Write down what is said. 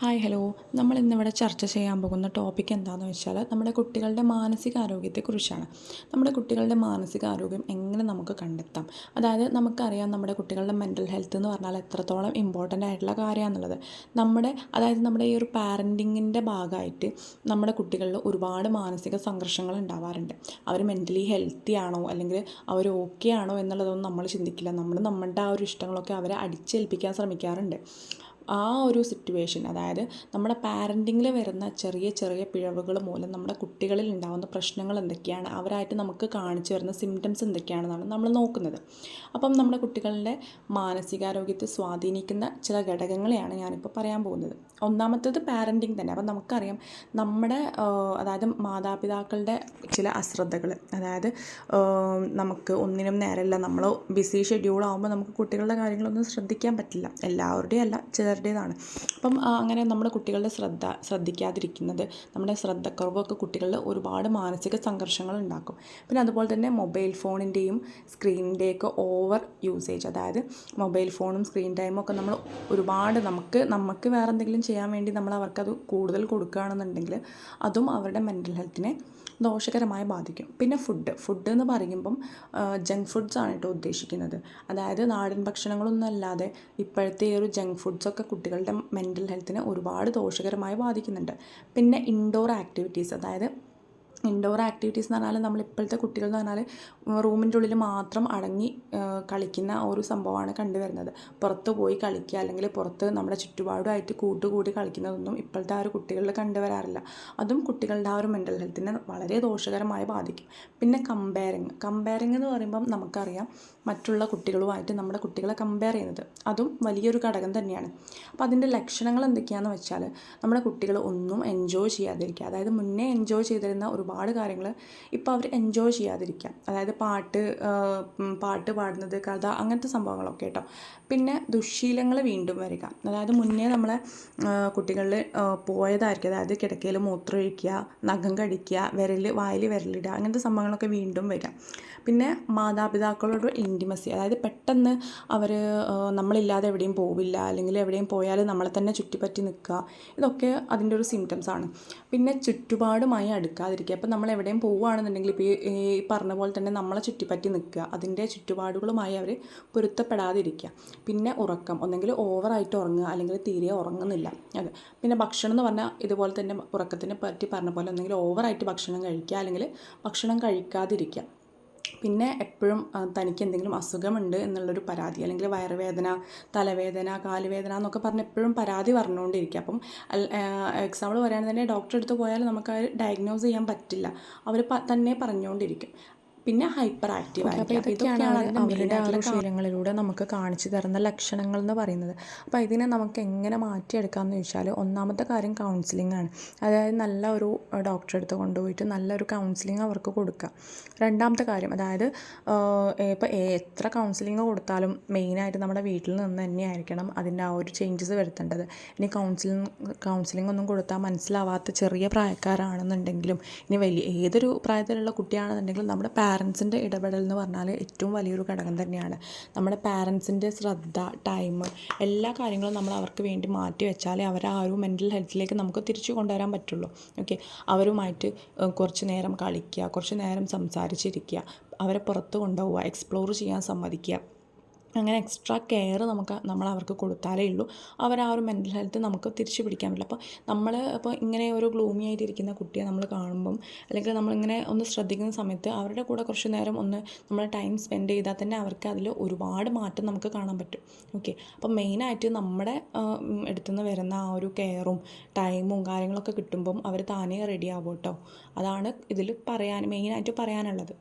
Hi hello. നമ്മൾ ഇന്നിവിടെ ചർച്ച ചെയ്യാൻ പോകുന്ന ടോപ്പിക് എന്താണെന്ന് വെച്ചാൽ നമ്മുടെ കുട്ടികളുടെ മാനസികാരോഗ്യത്തെക്കുറിച്ചാണ്. നമ്മുടെ കുട്ടികളുടെ മാനസികാരോഗ്യം എങ്ങനെ നമുക്ക് കണ്ടെത്താം? അതായത് നമുക്കറിയാം നമ്മുടെ കുട്ടികളുടെ മെൻ്റൽ ഹെൽത്ത് എന്ന് പറഞ്ഞാൽ എത്രത്തോളം ഇമ്പോർട്ടൻ്റ് ആയിട്ടുള്ള കാര്യമാണെന്നുള്ളത്. നമ്മുടെ ഈ ഒരു പാരൻറ്റിങ്ങിൻ്റെ ഭാഗമായിട്ട് നമ്മുടെ കുട്ടികളിൽ ഒരുപാട് മാനസിക സംഘർഷങ്ങൾ ഉണ്ടാവാറുണ്ട്. അവർ മെൻ്റലി ഹെൽത്തി ആണോ അല്ലെങ്കിൽ അവർ ഓക്കെ ആണോ എന്നുള്ളതൊന്നും നമ്മൾ ചിന്തിക്കില്ല. നമ്മളുടെ ആ ഒരു ഇഷ്ടങ്ങളൊക്കെ അവരെ അടിച്ചേൽപ്പിക്കാൻ ശ്രമിക്കാറുണ്ട്. ആ ഒരു സിറ്റുവേഷൻ, അതായത് നമ്മുടെ പാരൻറ്റിങ്ങിൽ വരുന്ന ചെറിയ ചെറിയ പിഴവുകൾ മൂലം നമ്മുടെ കുട്ടികളിൽ ഉണ്ടാകുന്ന പ്രശ്നങ്ങൾ എന്തൊക്കെയാണ്, അവരായിട്ട് നമുക്ക് കാണിച്ചു വരുന്ന സിംറ്റംസ് എന്തൊക്കെയാണെന്നാണ് നമ്മൾ നോക്കുന്നത്. അപ്പം നമ്മുടെ കുട്ടികളുടെ മാനസികാരോഗ്യത്തെ സ്വാധീനിക്കുന്ന ചില ഘടകങ്ങളെയാണ് ഞാനിപ്പോൾ പറയാൻ പോകുന്നത്. ഒന്നാമത്തേത് പാരൻറ്റിങ് തന്നെ. അപ്പം നമുക്കറിയാം അതായത് മാതാപിതാക്കളുടെ ചില അശ്രദ്ധകൾ, അതായത് നമുക്ക് ഒന്നിനും നേരമില്ല, നമ്മൾ ബിസി ഷെഡ്യൂൾ ആകുമ്പോൾ നമുക്ക് കുട്ടികളുടെ കാര്യങ്ങളൊന്നും ശ്രദ്ധിക്കാൻ പറ്റില്ല. എല്ലാവരുടെയും അല്ല, ചിലരുടേതാണ്. അപ്പം അങ്ങനെ നമ്മുടെ കുട്ടികളുടെ ശ്രദ്ധിക്കാതിരിക്കുന്നത്, നമ്മുടെ ശ്രദ്ധക്കുറവൊക്കെ കുട്ടികളിൽ ഒരുപാട് മാനസിക സംഘർഷങ്ങൾ ഉണ്ടാക്കും. പിന്നെ അതുപോലെ തന്നെ മൊബൈൽ ഫോണിൻ്റെയും സ്ക്രീനിൻ്റെയൊക്കെ ഓവർ യൂസേജ്, അതായത് മൊബൈൽ ഫോണും സ്ക്രീൻ ടൈമും ഒക്കെ നമ്മൾ ഒരുപാട് നമുക്ക് വേറെ എന്തെങ്കിലും ചെയ്യാൻ വേണ്ടി നമ്മൾ അവർക്കത് കൂടുതൽ കൊടുക്കുകയാണെന്നുണ്ടെങ്കിൽ അതും അവരുടെ മെൻ്റൽ ഹെൽത്തിനെ ദോഷകരമായി ബാധിക്കും. പിന്നെ ഫുഡ് എന്ന് പറയുമ്പം ജങ്ക് ഫുഡ്സാണ് കേട്ടോ ഉദ്ദേശിക്കുന്നത്. അതായത് നാടൻ ഭക്ഷണങ്ങളൊന്നും അല്ലാതെ ഇപ്പോഴത്തെ ഈ ഒരു ജങ്ക് ഫുഡ്സൊക്കെ കുട്ടികളുടെ മെൻ്റൽ ഹെൽത്തിനെ ഒരുപാട് ദോഷകരമായി ബാധിക്കുന്നുണ്ട്. പിന്നെ ഇൻഡോർ ആക്ടിവിറ്റീസ് എന്ന് പറഞ്ഞാൽ നമ്മൾ ഇപ്പോഴത്തെ കുട്ടികൾ എന്ന് പറഞ്ഞാൽ റൂമിൻ്റെ ഉള്ളിൽ മാത്രം അടങ്ങി കളിക്കുന്ന ഒരു സംഭവമാണ് കണ്ടുവരുന്നത്. പുറത്ത് പോയി കളിക്കുക അല്ലെങ്കിൽ പുറത്ത് നമ്മുടെ ചുറ്റുപാടുമായിട്ട് കൂട്ടുകൂടി കളിക്കുന്നതൊന്നും ഇപ്പോഴത്തെ ആ ഒരു കുട്ടികളിൽ കണ്ടുവരാറില്ല. അതും കുട്ടികളുടെ ആ ഒരു മെൻ്റൽ ഹെൽത്തിനെ വളരെ ദോഷകരമായി ബാധിക്കും. പിന്നെ കമ്പയറിങ് എന്ന് പറയുമ്പം നമുക്കറിയാം, മറ്റുള്ള കുട്ടികളുമായിട്ട് നമ്മുടെ കുട്ടികളെ കമ്പയർ ചെയ്യുന്നത് അതും വലിയൊരു ഘടകം തന്നെയാണ്. അപ്പോൾ അതിൻ്റെ ലക്ഷണങ്ങൾ എന്തൊക്കെയാണെന്ന് വെച്ചാൽ, നമ്മുടെ കുട്ടികൾ ഒന്നും എൻജോയ് ചെയ്യാതിരിക്കുക. അതായത് മുന്നേ എൻജോയ് ചെയ്തിരുന്ന ഒരുപാട് കാര്യങ്ങൾ ഇപ്പോൾ അവർ എൻജോയ് ചെയ്യാതിരിക്കുക. അതായത് പാട്ട് പാടുന്നത്, കഥ, അങ്ങനത്തെ സംഭവങ്ങളൊക്കെ കേട്ടോ. പിന്നെ ദുശ്ശീലങ്ങൾ വീണ്ടും വരിക. അതായത് മുന്നേ നമ്മളെ കുട്ടികളിൽ പോയതായിരിക്കും. അതായത് കിടക്കയിൽ മൂത്രമൊഴിക്കുക, നഖം കടിക്കുക, വായിൽ വിരലിടുക, അങ്ങനത്തെ സംഭവങ്ങളൊക്കെ വീണ്ടും വരിക. പിന്നെ മാതാപിതാക്കളോട് ഇൻറ്റിമസി, അതായത് പെട്ടെന്ന് അവർ നമ്മളില്ലാതെ എവിടെയും പോവില്ല, അല്ലെങ്കിൽ എവിടെയും പോയാൽ നമ്മളെ തന്നെ ചുറ്റിപ്പറ്റി നിൽക്കുക. ഇതൊക്കെ അതിൻ്റെ ഒരു സിംറ്റംസാണ്. പിന്നെ ചുറ്റുപാടുമായി അടുക്കാതിരിക്കുക. അപ്പോൾ നമ്മൾ എവിടെയും പോവുകയാണെന്നുണ്ടെങ്കിൽ ഇപ്പോൾ ഈ പറഞ്ഞ പോലെ തന്നെ നമ്മളെ ചുറ്റിപ്പറ്റി നിൽക്കുക, അതിൻ്റെ ചുറ്റുപാടുകളുമായി അവർ പൊരുത്തപ്പെടാതിരിക്കുക. പിന്നെ ഉറക്കം, ഒന്നെങ്കിൽ ഓവറായിട്ട് ഉറങ്ങുക അല്ലെങ്കിൽ തീരെ ഉറങ്ങുന്നില്ല. അതെ. പിന്നെ ഭക്ഷണം എന്ന് പറഞ്ഞാൽ ഇതുപോലെ തന്നെ ഉറക്കത്തിനെ പറ്റി പറഞ്ഞ പോലെ ഒന്നെങ്കിൽ ഓവറായിട്ട് ഭക്ഷണം കഴിക്കുക അല്ലെങ്കിൽ ഭക്ഷണം കഴിക്കാതിരിക്കുക. പിന്നെ എപ്പോഴും തനിക്ക് എന്തെങ്കിലും അസുഖമുണ്ട് എന്നുള്ളൊരു പരാതി, അല്ലെങ്കിൽ വയറുവേദന, തലവേദന, കാലുവേദന എന്നൊക്കെ പറഞ്ഞ് എപ്പോഴും പരാതി പറഞ്ഞുകൊണ്ടിരിക്കുക. അപ്പം എക്സാമ്പിൾ പറയുകയാണെങ്കിൽ തന്നെ ഡോക്ടറെ അടുത്ത് പോയാൽ നമുക്ക് ഡയഗ്നോസ് ചെയ്യാൻ പറ്റില്ല, അവർ തന്നെ പറഞ്ഞുകൊണ്ടിരിക്കും. പിന്നെ ഹൈപ്പർ ആക്റ്റീവ് ആയിരിക്കും. അപ്പോൾ ഇതൊക്കെയാണ് അവരുടെ ആ ശീലങ്ങളിലൂടെ നമുക്ക് കാണിച്ചു തരുന്ന ലക്ഷണങ്ങൾ എന്ന് പറയുന്നത്. അപ്പോൾ ഇതിനെ നമുക്ക് എങ്ങനെ മാറ്റിയെടുക്കാമെന്ന് ചോദിച്ചാൽ, ഒന്നാമത്തെ കാര്യം കൗൺസിലിംഗ് ആണ്. അതായത് നല്ല ഒരു ഡോക്ടറെ അടുത്ത് കൊണ്ടുപോയിട്ട് നല്ലൊരു കൗൺസിലിംഗ് അവർക്ക് കൊടുക്കുക. രണ്ടാമത്തെ കാര്യം, അതായത് ഇപ്പോൾ എത്ര കൗൺസിലിംഗ് കൊടുത്താലും മെയിനായിട്ട് നമ്മുടെ വീട്ടിൽ നിന്ന് തന്നെയായിരിക്കണം അതിൻ്റെ ആ ഒരു ചേഞ്ചസ് വരുത്തേണ്ടത്. ഇനി കൗൺസിലിംഗ് ഒന്നും കൊടുത്താൽ മനസ്സിലാവാത്ത ചെറിയ പ്രായക്കാരാണെന്നുണ്ടെങ്കിലും, ഇനി ഏതൊരു പ്രായത്തിലുള്ള കുട്ടിയാണെന്നുണ്ടെങ്കിലും നമ്മുടെ പാരൻസിൻ്റെ ഇടപെടൽ എന്ന് പറഞ്ഞാൽ ഏറ്റവും വലിയൊരു ഘടകം തന്നെയാണ്. നമ്മുടെ പാരൻസിൻ്റെ ശ്രദ്ധ, ടൈം, എല്ലാ കാര്യങ്ങളും നമ്മൾ അവർക്ക് വേണ്ടി മാറ്റി വെച്ചാലേ അവരെ ആ ഒരു മെൻ്റൽ ഹെൽത്തിലേക്ക് നമുക്ക് തിരിച്ചു കൊണ്ടുവരാൻ പറ്റുള്ളൂ. ഓക്കെ. അവരുമായിട്ട് കുറച്ച് നേരം കളിക്കുക, കുറച്ച് നേരം സംസാരിച്ചിരിക്കുക, അവരെ പുറത്ത് കൊണ്ടുപോവുക, എക്സ്പ്ലോർ ചെയ്യാൻ സമ്മതിക്കുക. അങ്ങനെ എക്സ്ട്രാ കെയർ നമ്മൾ അവർക്ക് കൊടുത്താലേ ഉള്ളൂ അവർ ആ ഒരു മെൻ്റൽ ഹെൽത്ത് നമുക്ക് തിരിച്ചു പിടിക്കാൻ പറ്റില്ല. അപ്പോൾ ഇങ്ങനെ ഒരു ഗ്ലൂമി ആയിട്ടിരിക്കുന്ന കുട്ടിയെ നമ്മൾ കാണുമ്പം, അല്ലെങ്കിൽ നമ്മളിങ്ങനെ ഒന്ന് ശ്രദ്ധിക്കുന്ന സമയത്ത് അവരുടെ കൂടെ കുറച്ച് നേരം ഒന്ന് നമ്മൾ ടൈം സ്പെൻഡ് ചെയ്താൽ തന്നെ അവർക്ക് അതിൽ ഒരുപാട് മാറ്റം നമുക്ക് കാണാൻ പറ്റും. ഓക്കെ. അപ്പം മെയിനായിട്ട് നമ്മുടെ അടുത്തുനിന്ന് വരുന്ന ആ ഒരു കെയറും ടൈമും കാര്യങ്ങളൊക്കെ കിട്ടുമ്പം അവർ താനേ റെഡി ആവും കേട്ടോ. അതാണ് ഇതിൽ മെയിനായിട്ട് പറയാനുള്ളത്.